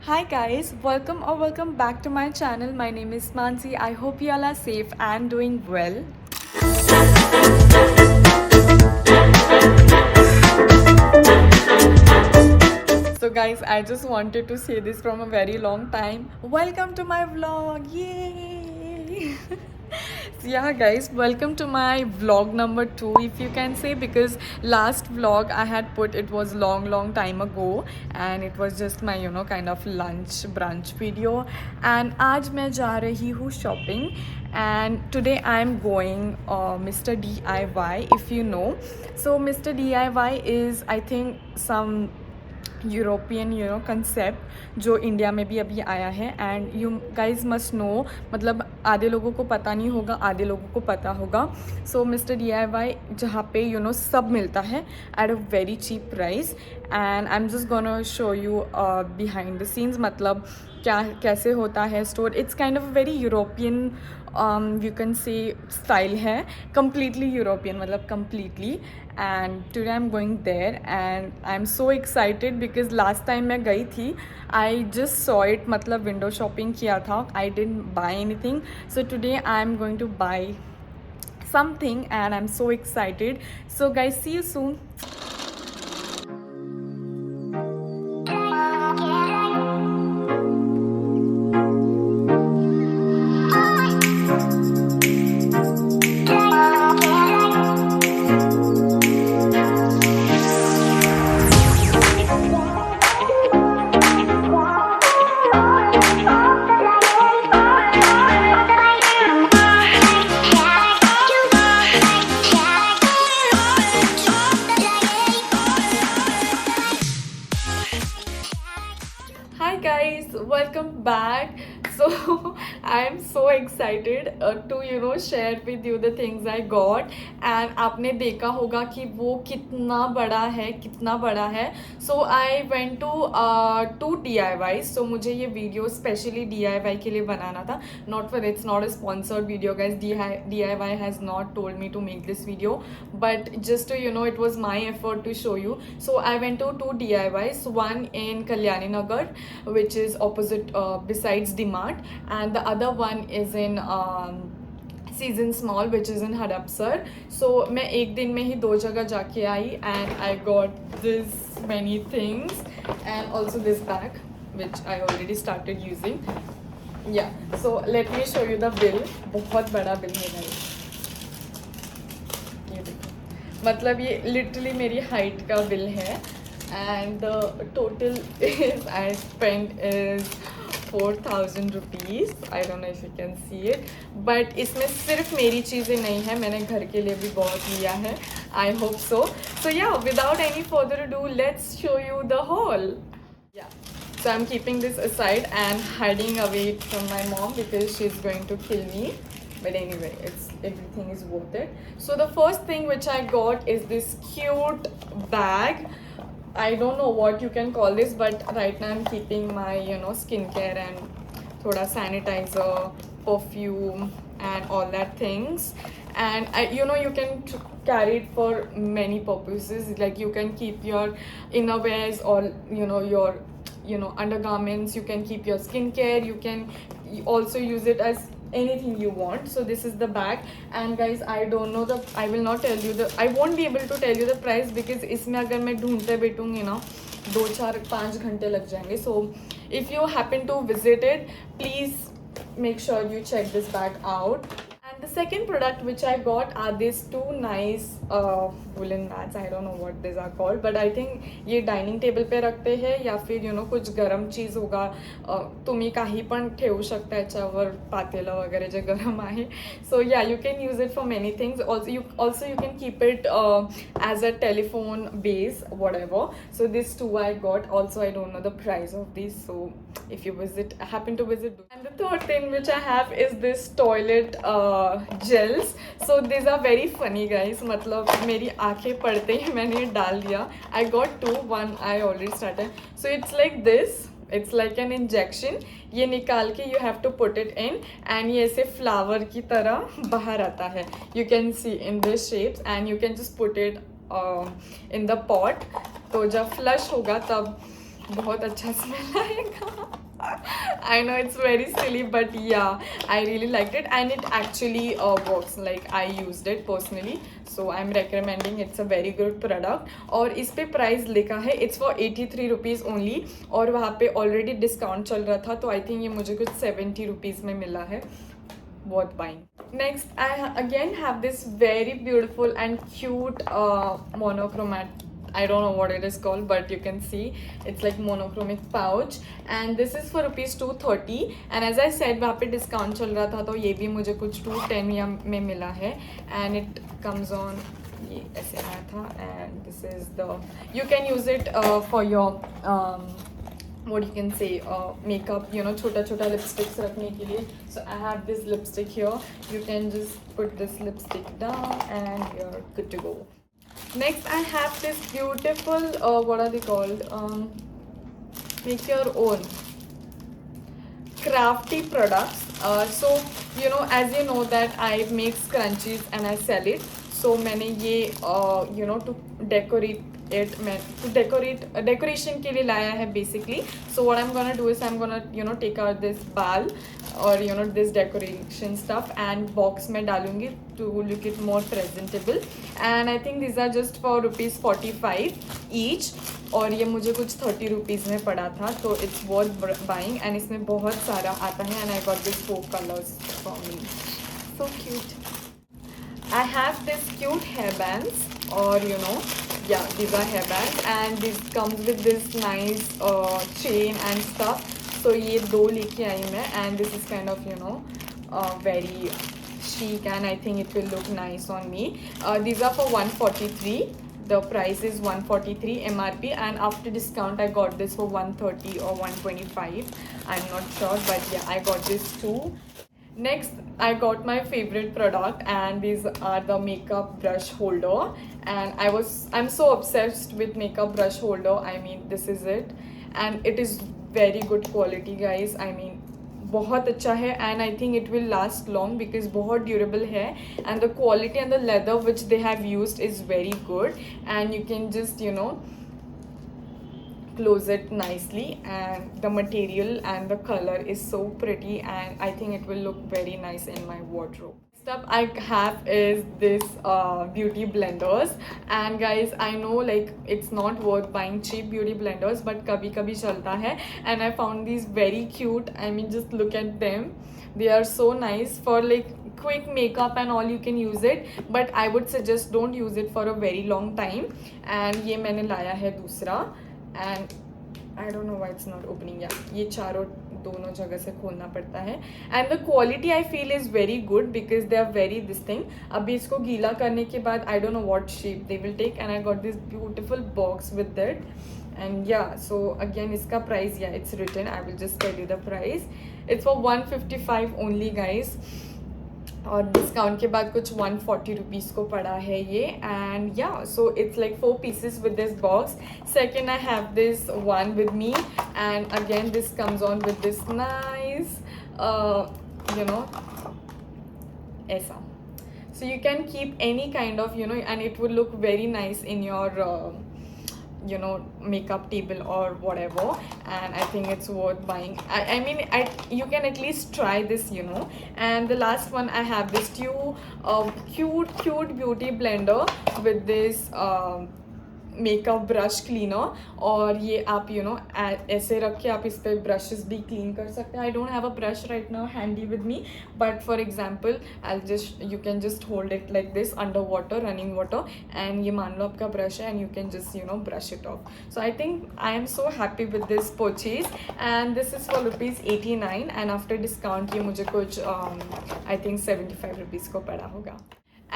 Hi guys, welcome back to my channel. My name is Mansi. I hope you all are safe and doing well. So guys, I just wanted to say this from a very long time. Welcome to my vlog. Yay! So yeah guys, welcome to my vlog number 2 if you can say, because last vlog I had put it was long time ago and it was just my kind of lunch brunch video. And आज मैं जा रही हूँ shopping and today I'm going Mr. DIY, if you know. So Mr. DIY is I think some European concept जो India में भी अभी आया है and you guys must know, मतलब आधे लोगों को पता नहीं होगा, आधे लोगों को पता होगा. सो मिस्टर DIY जहाँ पे सब मिलता है at a very cheap price and I am just gonna show you behind the scenes, मतलब क्या कैसे होता है store. It's kind of very European you can say style है, कम्प्लीटली यूरोपियन, मतलब completely. And today I am going there and I am so excited because last time मैं गई थी आई जस्ट सॉ इट, मतलब window shopping किया था, I didn't buy anything. So today I am going to buy something and I'm so excited. So guys, see you soon. Hi guys, welcome back. So I am so excited to share with you the things I got. And आपने देखा होगा कि वो कितना बड़ा है. So I went to two DIYs. So मुझे ये वीडियो स्पेशली DIY के लिए बनाना था. It's not a sponsored video guys. DIY has not told me to make this video, but just to it was my effort to show you. So I went to two DIYs, one in Kalyani Nagar, which is opposite besides DMart, and the other one is in Seasons Mall, which is in Hadapsar. So मैं एक दिन में ही दो जगह जाके आई and I got this many things and also this bag which I already started using. Yeah, so let me show you the bill. बहुत बड़ा bill है भाई, ये देखो, मतलब ये लिटरली मेरी हाइट का बिल है. And the total is I spent is 4,000 rupees. I don't know if you can see it, but इसमें सिर्फ मेरी चीज़ें नहीं है, मैंने घर के लिए भी बहुत लिया है. I hope so. So yeah, without any further ado, let's show you the haul. Yeah. So I'm keeping this aside and hiding away from my mom because she's going to kill me. But anyway, everything is worth it. So the first thing which I got is this cute bag. I don't know what you can call this, but right now I'm keeping my skincare and thoda sanitizer, perfume and all that things. And you can carry it for many purposes, like you can keep your innerwears or your undergarments, you can keep your skincare, you can also use it as anything you want. So this is the bag. And guys, I don't know I will not tell you I won't be able to tell you the price because इसमें अगर मैं ढूंढते बैठूंगी ना 2-4-5 घंटे लग जाएंगे. So if you happen to visit it, please make sure you check this bag out. And the second product which I got are these two nice woolen mats. I don't know what these are called, but I think ये dining table पे रखते हैं या फिर कुछ गरम चीज़ होगा, तुम्ही काही पण ठेवू शकता याच्यावर, पातेलं वगैरे जे गरम आहे. So yeah, you can use it for many things. Also you can keep it as a telephone base, whatever. So these two I got. Also I don't know the price of these, so if you happen to visit. And the third thing which I have is this toilet gels. So these are very funny guys, मतलब मेरी आंखें पड़ते ही मैंने ये डाल दिया. I got two, one I already started. So it's like this, it's like an injection. ये निकाल के you have to put it in and ये ऐसे flower की तरह बाहर आता है. You can see in this shapes and you can just put it in the pot. तो जब flush होगा तब बहुत अच्छा स्मेल आएगा. I know it's very silly, but yeah, I really liked it, and it actually works. Like I used it personally, so I'm recommending. It's a very good product. और इस पे प्राइस लिखा है it's for 83 rupees only, और वहाँ पे already discount चल रहा था, तो I think ये मुझे कुछ 70 rupees में मिला है. Worth buying. Next, I again have this very beautiful and cute monochromatic. I don't know what it is called, but you can see it's like monochromic pouch, and this is for rupees 230. And as I said, वहाँ पे discount चल रहा था, तो ये भी मुझे कुछ 210 या में मिला है. And it comes on, ये ऐसे आया था, and this is the, you can use it for your what you can say, makeup, you know, छोटा छोटा lipsticks रखने के लिए. So I have this lipstick here. You can just put this lipstick down and you're good to go. Next, I have this beautiful what are they called, make your own crafty products. So you know, as you know that I make scrunchies and I sell it. So मैंने ये you know, to decorate it, to decoration के लिए लाया है basically. So what I'm gonna do is I'm gonna, you know, take out this ball or, you know, this decoration stuff and box में डालूंगी to look it more presentable. And I think these are just for rupees 45 each, और ये मुझे कुछ 30 rupees में पड़ा था, तो it's worth buying. And इसमें बहुत सारा आता है, and I got this 4 colors for me. So cute. I have this cute hairbands, or you know, yeah, these are hairbands, and this comes with this nice chain and stuff. So ये दो लेके आई मैं, and this is kind of, you know, very chic, and I think it will look nice on me. These are for 143. The price is 143 MRP, and after discount I got this for 130 or 125. I'm not sure, but yeah, I got this too. Next, I got my favorite product, and these are the makeup brush holder. And I'm so obsessed with makeup brush holder. I mean, this is it, and it is very good quality, guys. I mean, बहुत अच्छा है, and I think it will last long because बहुत durable है, and the quality and the leather which they have used is very good, and you can just, you know, close it nicely, and the material and the color is so pretty, and I think it will look very nice in my wardrobe. Next up I have is this beauty blenders, and guys, I know like it's not worth buying cheap beauty blenders, but kabhi kabhi chalta hai, and I found these very cute. I mean, just look at them. They are so nice for like quick makeup and all. You can use it, but I would suggest don't use it for a very long time. And ये मैंने लाया है दूसरा, and I don't know why it's not opening. Yeah, ये चारों दोनों जगह से खोलना पड़ता है, and the quality I feel is very good because they are very this thing. अभी इसको गीला करने के बाद I don't know what shape they will take, and I got this beautiful box with it. And yeah, so again इसका price, yeah, it's written. I will just tell you the price. It's for 155 only, guys. और discount के बाद कुछ 140 rupees को पड़ा है ये. And या, so it's like 4 pieces with this box. Second, I have this one with me, and again this comes on with this nice you know, ऐसा. So you can keep any kind of, you know, and it will look very nice in your you know, makeup table or whatever. And I think it's worth buying. I mean, you can at least try this, you know. And the last one, I have this cute beauty blender with this makeup brush cleaner, और ये आप you know ऐसे रख के आप इस पर brushes भी क्लीन कर सकते हैं. I don't have a brush right now handy with me, but for example you can just hold it like this under water, running water, and ये मान लो आपका ब्रश है, and you can just, you know, brush it of. So I think I am so happy with this purchase, and this is for ₹89, and after discount ये मुझे कुछ I think 75 rupees को पड़ा होगा.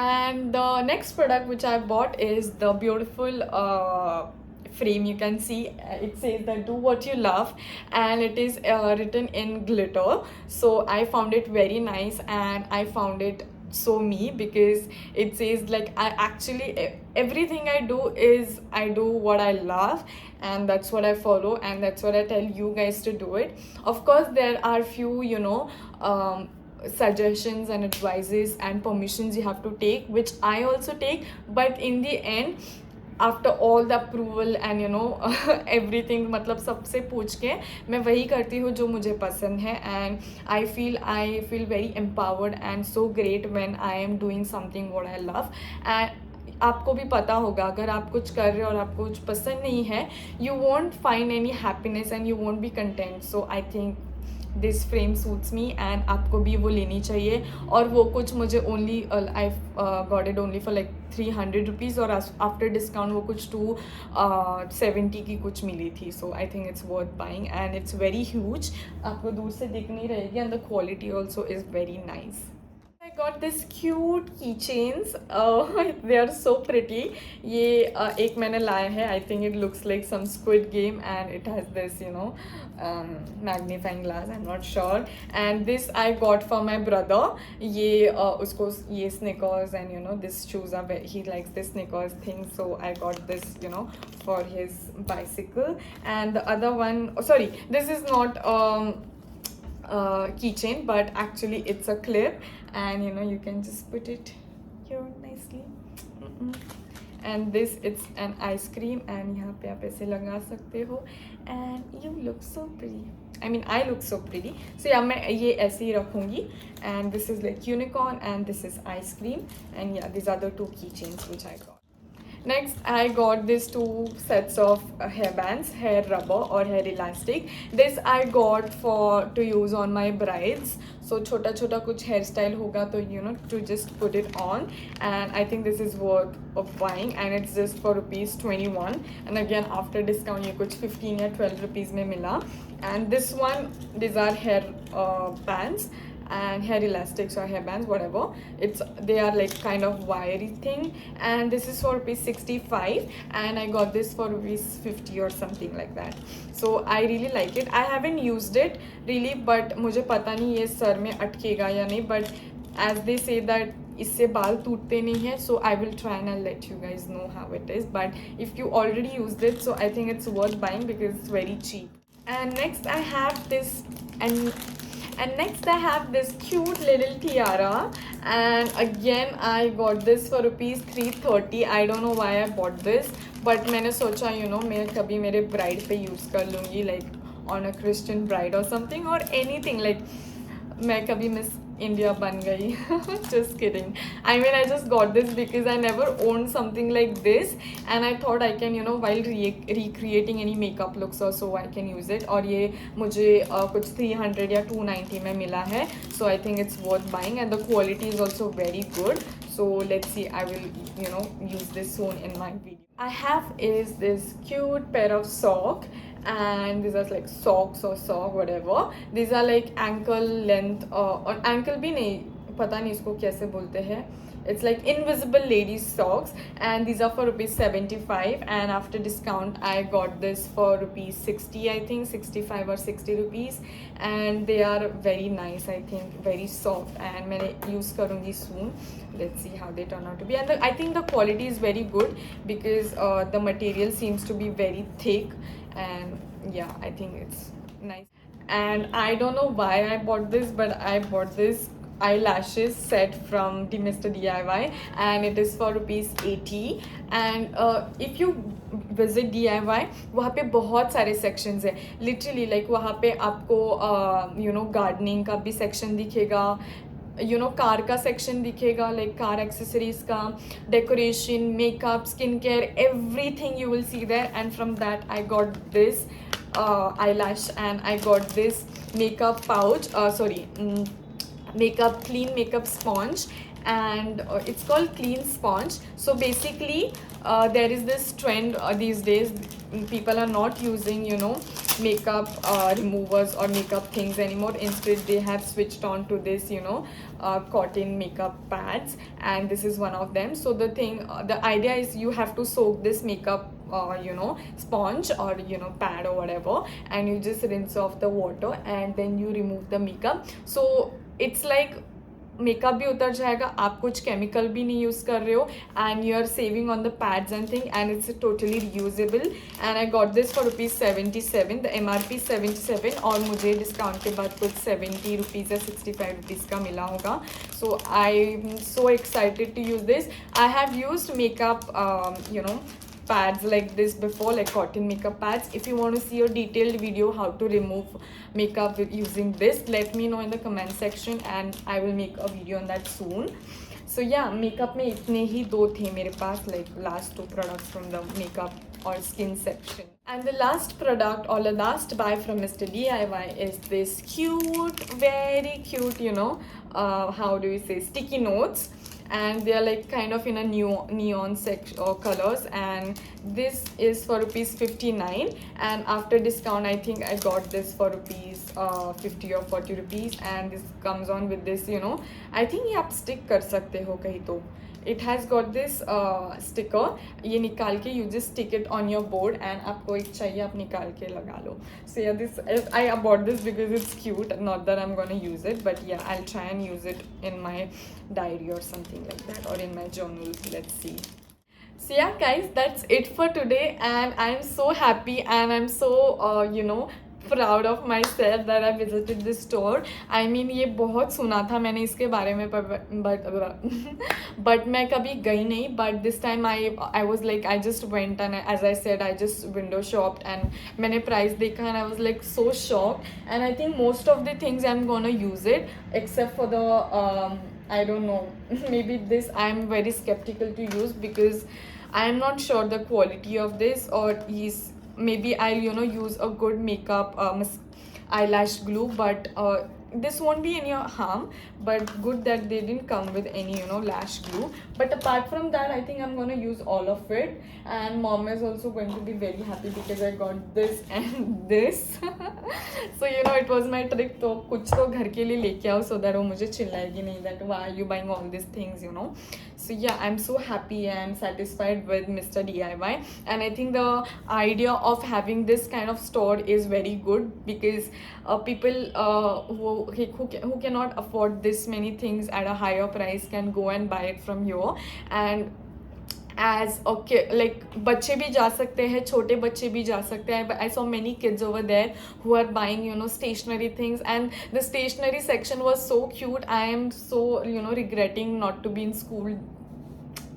And the next product which I bought is the beautiful frame. You can see it says that do what you love, and it is written in glitter. So I found it very nice, and I found it so me because it says like I actually everything I do is I do what I love, and that's what I follow, and that's what I tell you guys to do it. Of course there are few, you know, suggestions and advices and permissions you have to take, which I also take, but in the end after all the approval and you know everything, मतलब सबसे पूछ के मैं वही करती हूँ जो मुझे पसंद है. And I feel very empowered and so great when I am doing something what I love. And आपको भी पता होगा, अगर आप कुछ कर रहे हो और आपको कुछ पसंद नहीं है, you won't find any happiness and you won't be content. So I think this frame suits me and आपको भी वो लेनी चाहिए. और वो कुछ मुझे only I got it only for like 300 rupees और आफ्टर डिस्काउंट वो कुछ 270 की कुछ मिली थी. So I think it's worth buying and it's very huge. आपको दूर से दिख नहीं रहेगी and the quality also is very nice. I got this cute keychains. They are so pretty. ये एक मैंने लाया है. I think it looks like some Squid Game and it has this magnifying glass. I'm not sure. And this I got for my brother. ये उसको ये sneakers and this shoes are he likes this sneakers thing. So I got this for his bicycle. And the other one, sorry, this is not keychain, but actually it's a clip, and you can just put it here nicely. And this, it's an ice cream and यहाँ पे आप ऐसे लगा सकते हो and you look so pretty. I mean I look so pretty. So yeah, मैं ये ऐसे ही रखूँगी. And this is like unicorn and this is ice cream. And yeah, these are the two keychains which I got. Next, I got these two sets of hair bands, hair rubber or hair elastic. This I got to use on my brides. So छोटा छोटा कुछ hairstyle होगा तो to just put it on. And I think this is worth of buying and it's just for ₹21. And again after discount ये कुछ 15 या 12 rupees में मिला. And this one, these are hair bands and hair elastics or hair bands, whatever. They are like kind of wiry thing, and this is for ₹65 and I got this for ₹50 or something like that. So I really like it. I haven't used it really, but मुझे पता नहीं ये sir में अटकेगा या नहीं, but as they say that इससे बाल टूटते नहीं है. So I will try and I'll let you guys know how it is. But if you already used it, so I think it's worth buying because it's very cheap. And next I have this and next I have this cute little tiara, and again I got this for ₹330. I don't know why I bought this, but मैंने सोचा मैं कभी मेरे bride पे use कर लूँगी, like on a Christian bride or something or anything, like मैं कभी Miss India बन गई. Just kidding. I mean I just got this because I never owned something like this and I thought I can while recreating any makeup looks also I can use it. और ये मुझे कुछ 300 या 290 में मिला है. So I think it's worth buying and the quality is also very good. So let's see, I will use this soon in my video. I have is this cute pair of sock, and these are like socks or sock whatever. These are like ankle length और ankle भी नहीं, पता नहीं इसको कैसे बोलते हैं. It's like invisible ladies socks and these are for ₹75 and after discount I got this for ₹60, I think 65 or 60 rupees, and they are very nice, I think very soft, and मैंने use करूँगी soon. Let's see how they turn out to be. And I think the quality is very good because the material seems to be very thick, and yeah, I think it's nice. And I don't know why I bought this, but I bought this eyelashes set from Mr. DIY and it is for ₹80. And if you visit DIY, वहाँ पे बहुत सारे sections है literally, like वहाँ पे आपको gardening का भी section दिखेगा, कार का सेक्शन दिखेगा, like car accessories का, decoration, makeup, skincare, everything you will see there. And from that I got this eyelash and I got this makeup pouch, clean makeup sponge, and it's called clean sponge. So basically there is this trend these days, people are not using makeup removers or makeup things anymore. Instead they have switched on to this cotton makeup pads, and this is one of them. So the idea is you have to soak this makeup sponge or pad or whatever, and you just rinse off the water and then you remove the makeup. So it's like makeup भी उतर जाएगा, आप कुछ chemical भी नहीं use कर रहे हो, and you are saving on the pads and thing, and it's totally reusable. And I got this for ₹77. The MRP 77 और मुझे डिस्काउंट के बाद कुछ 70 रुपीज़ या 65 रुपीज़ का मिला होगा. So I am so excited to use this. I have used makeup pads like this before, like cotton makeup pads. If you want to see a detailed video how to remove makeup using this, let me know in the comment section and I will make a video on that soon. So yeah, makeup में इतने ही दो थे मेरे पास, like last two products from the makeup or skin section. And the last product or the last buy from Mr. DIY is this cute, very cute, you know, how do we say, sticky notes. And they are like kind of in a neon section or colors, and this is for rupees 59, and after discount I think I got this for rupees 50 or 40 rupees. And this comes on with this, you know, I think ये आप stick कर सकते हो कहीं तो. It has got this sticker. ये निकाल के you just stick it on your board and आपको एक चाहिए आप निकाल के लगा लो. So yeah, this I bought this because it's cute. Not that I'm gonna use it, but yeah, I'll try and use it in my diary or something like that, or in my journal. Let's see. So yeah guys, that's it for today, and I'm so happy and I'm so you know, proud of myself that I visited this store. I mean ये बहुत सुना था मैंने इसके बारे में, but मैं कभी गई नहीं. But this time I was like, I just went and as I said, I just window shopped and मैंने price देखा and I was like so shocked. And I think most of the things I'm gonna use it, except for the I don't know, maybe this I'm very skeptical to use because I'm not sure the quality of this, or maybe I'll, you know, use a good makeup eyelash glue, but this won't be any harm. But good that they didn't come with any, you know, lash glue. But apart from that, I think I'm gonna use all of it, and mom is also going to be very happy because I got this and this. So you know, it was my trick. तो कुछ तो घर के लिए लेके आओ so that वो मुझे चिल्लाएगी नहीं that why are you buying all these things, you know. So yeah, I'm so happy and satisfied with Mr. DIY, and I think the idea of having this kind of store is very good because people who cannot afford this many things at a higher price can go and buy it from here. And as okay, like बच्चे भी जा सकते हैं, छोटे बच्चे भी जा सकते हैं. I saw many kids over there who are buying, you know, stationery things, and the stationery section was so cute. I am so, you know, regretting not to be in school,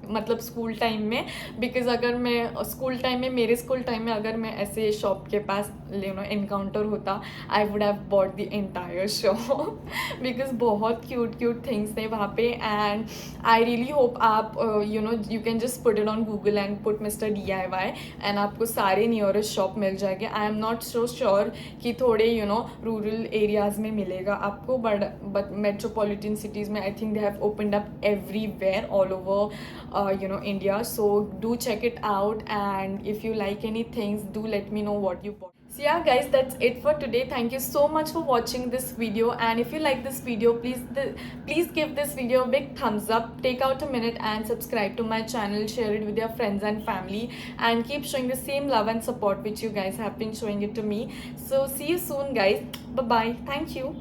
मतलब school time में, because अगर मैं school time में, मेरे school time में अगर मैं ऐसे शॉप के पास, यू नो, इनकाउंटर होता, I would have bought the entire shop because बहुत क्यूट क्यूट थिंग्स थे वहाँ पे. एंड आई रियली होप आप, you know, you can just put it on Google and put mister DIY and आपको सारे nearest shop मिल जाएंगे. I am not so sure कि थोड़े, यू नो, रूरल एरियाज़ में मिलेगा आपको, बट मेट्रोपॉलिटन सिटीज़ में I think they have opened up everywhere all over you know, India. So do check it out, and if you like any things, do let me know what you bought. So yeah guys, that's it for today. Thank you so much for watching this video, and if you like this video, please give this video a big thumbs up, take out a minute and subscribe to my channel, share it with your friends and family, and keep showing the same love and support which you guys have been showing it to me. So see you soon guys, bye bye, thank you.